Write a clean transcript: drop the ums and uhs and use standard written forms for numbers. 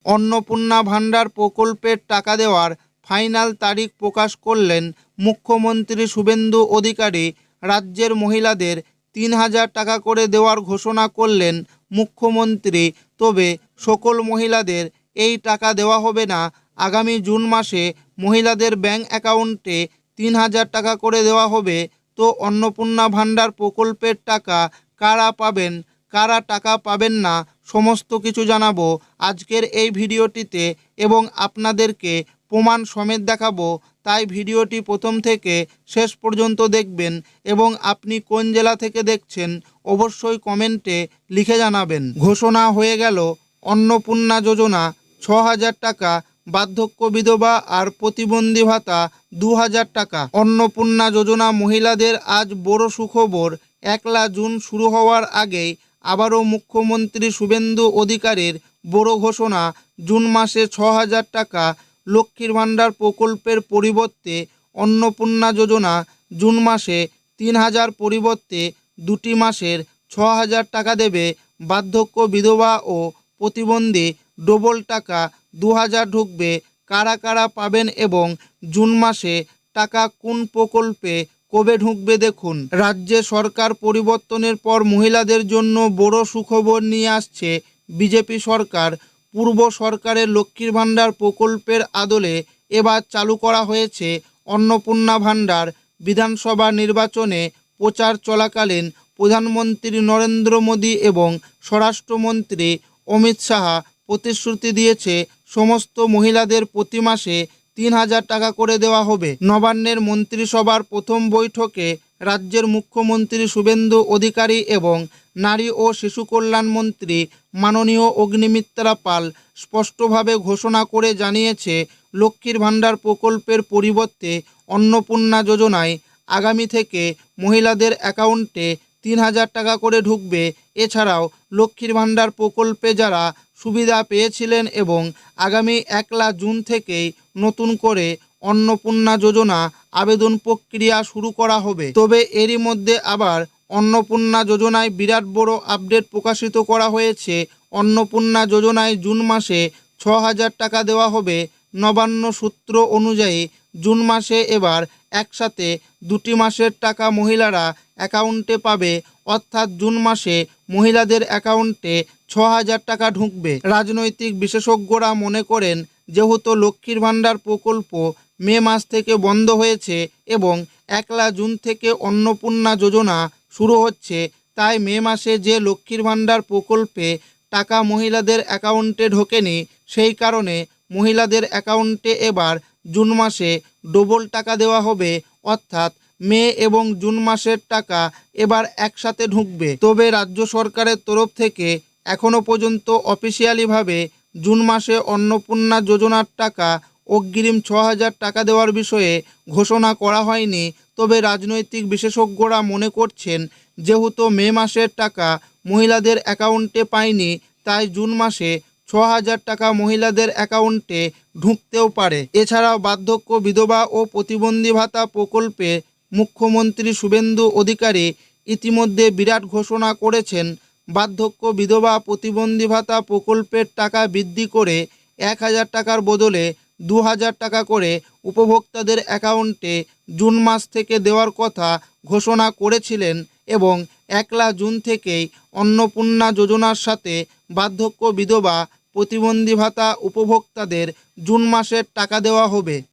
অন্নপূর্ণা ভাণ্ডার প্রকল্পের টাকা দেওয়ার ফাইনাল তারিখ প্রকাশ করলেন মুখ্যমন্ত্রী শুভেন্দু অধিকারী। রাজ্যের মহিলাদের ৩,০০০ টাকা করে দেওয়ার ঘোষণা করলেন মুখ্যমন্ত্রী। তবে সকল মহিলাদের এই টাকা দেওয়া হবে না। আগামী জুন মাসে মহিলাদের ব্যাংক অ্যাকাউন্টে ৩,০০০ টাকা করে দেওয়া হবে। তো অন্নপূর্ণা ভাণ্ডার প্রকল্পের টাকা কারা পাবেন, কারা টাকা পাবেন না, সমস্ত কিছু জানাবো আজকের এই ভিডিওটিতে এবং আপনাদেরকে প্রমাণ সমেত দেখাবো। তাই ভিডিওটি প্রথম থেকে শেষ পর্যন্ত দেখবেন এবং আপনি কোন জেলা থেকে দেখছেন অবশ্যই কমেন্টে লিখে জানাবেন। ঘোষণা হয়ে গেল অন্নপূর্ণা যোজনা ৬,০০০ টাকা, বার্ধক্য বিধবা আর প্রতিবন্ধী ভাতা ২,০০০ টাকা। অন্নপূর্ণা যোজনা মহিলাদের আজ বড় সুখবর। ১লা জুন শুরু হওয়ার আগেই আবারও মুখ্যমন্ত্রী শুভেন্দু অধিকারীর বড় ঘোষণা। জুন মাসে ৬,০০০ টাকা। লক্ষ্মীর ভাণ্ডার প্রকল্পের পরিবর্তে অন্নপূর্ণা যোজনা জুন মাসে ৩,০০০ পরিবর্তে ২টি মাসের ৬,০০০ টাকা দেবে। বার্ধক্য বিধবা ও প্রতিবন্ধী ডবল টাকা ২,০০০ ঢুকবে। কারা কারা পাবেন এবং জুন মাসে টাকা কোন প্রকল্পে কবে ঢুকবে দেখুন। রাজ্যে সরকার পরিবর্তনের পর মহিলাদের জন্য বড় সুখবর নিয়ে আসছে বিজেপি সরকার। পূর্ব সরকারের লক্ষ্মীর ভাণ্ডার প্রকল্পের আদলে এবার চালু করা হয়েছে অন্নপূর্ণা ভাণ্ডার। বিধানসভা নির্বাচনে প্রচার চলাকালীন প্রধানমন্ত্রী নরেন্দ্র মোদী এবং স্বরাষ্ট্রমন্ত্রী অমিত শাহ প্রতিশ্রুতি দিয়েছে সমস্ত মহিলাদের প্রতি মাসে ৩,০০০ টাকা করে দেওয়া হবে। নবান্নের মন্ত্রিসভার প্রথম বৈঠকে রাজ্যের মুখ্যমন্ত্রী শুভেন্দু অধিকারী এবং নারী ও শিশু কল্যাণ মন্ত্রী মাননীয় অগ্নিমিত্রা পাল স্পষ্টভাবে ঘোষণা করে জানিয়েছে, লক্ষ্মীর ভাণ্ডার প্রকল্পের পরিবর্তে অন্নপূর্ণা যোজনায় আগামী থেকে মহিলাদের অ্যাকাউন্টে ৩,০০০ টাকা করে ঢুকবে। এছাড়াও লক্ষ্মীর ভাণ্ডার প্রকল্পে যারা সুবিধা পেয়েছিলেন এবং আগামী ১লা জুন থেকেই নতুন করে অন্নপূর্ণা যোজনা আবেদন প্রক্রিয়া শুরু করা হবে। তবে এরই মধ্যে আবার অন্নপূর্ণা যোজনায় বিরাট বড় আপডেট প্রকাশিত করা হয়েছে। অন্নপূর্ণা যোজনায় জুন মাসে ৬,০০০ টাকা দেওয়া হবে। নবান্ন সূত্র অনুযায়ী জুন মাসে এবার একসাথে ২টি মাসের টাকা মহিলারা অ্যাকাউন্টে পাবে। অর্থাৎ জুন মাসে মহিলাদের অ্যাকাউন্টে ৬,০০০ টাকা ঢুকবে। রাজনৈতিক বিশেষজ্ঞরা মনে করেন, যেহেতু লক্ষ্মীর ভাণ্ডার প্রকল্প মে মাস থেকে বন্ধ হয়েছে এবং ১লা জুন থেকে অন্নপূর্ণা যোজনা শুরু হচ্ছে, তাই মে মাসে যে লক্ষ্মীর ভাণ্ডার প্রকল্পে টাকা মহিলাদের অ্যাকাউন্টে ঢোকেনি, সেই কারণে মহিলাদের অ্যাকাউন্টে এবার জুন মাসে ডবল টাকা দেওয়া হবে। অর্থাৎ মে এবং জুন মাসের টাকা এবার একসাথে ঢুকবে। তবে রাজ্য সরকারের তরফ থেকে এখনও পর্যন্ত অফিসিয়ালিভাবে জুন মাসে অন্নপূর্ণা যোজনার টাকা অগ্রিম ৬,০০০ টাকা দেওয়ার বিষয়ে ঘোষণা করা হয়নি। তবে রাজনৈতিক বিশেষজ্ঞরা মনে করছেন, যেহেতু মে মাসের টাকা মহিলাদের অ্যাকাউন্টে পায়নি, তাই জুন মাসে ৬,০০০ টাকা মহিলাদের অ্যাকাউন্টে ঢুকতেও পারে। এছাড়াও বার্ধক্য বিধবা ও প্রতিবন্ধী ভাতা প্রকল্পে মুখ্যমন্ত্রী শুভেন্দু অধিকারী ইতিমধ্যে বিরাট ঘোষণা করেছেন। বার্ধক্য বিধবা প্রতিবন্ধী ভাতা প্রকল্পের টাকা বৃদ্ধি করে ১,০০০ টাকার বদলে ২,০০০ টাকা করে উপভোক্তাদের অ্যাকাউন্টে জুন মাস থেকে দেওয়ার কথা ঘোষণা করেছিলেন এবং ১লা জুন থেকেই অন্নপূর্ণা যোজনার সাথে বার্ধক্য বিধবা প্রতিবন্ধী ভাতা উপভোক্তাদের জুন মাসের টাকা দেওয়া হবে।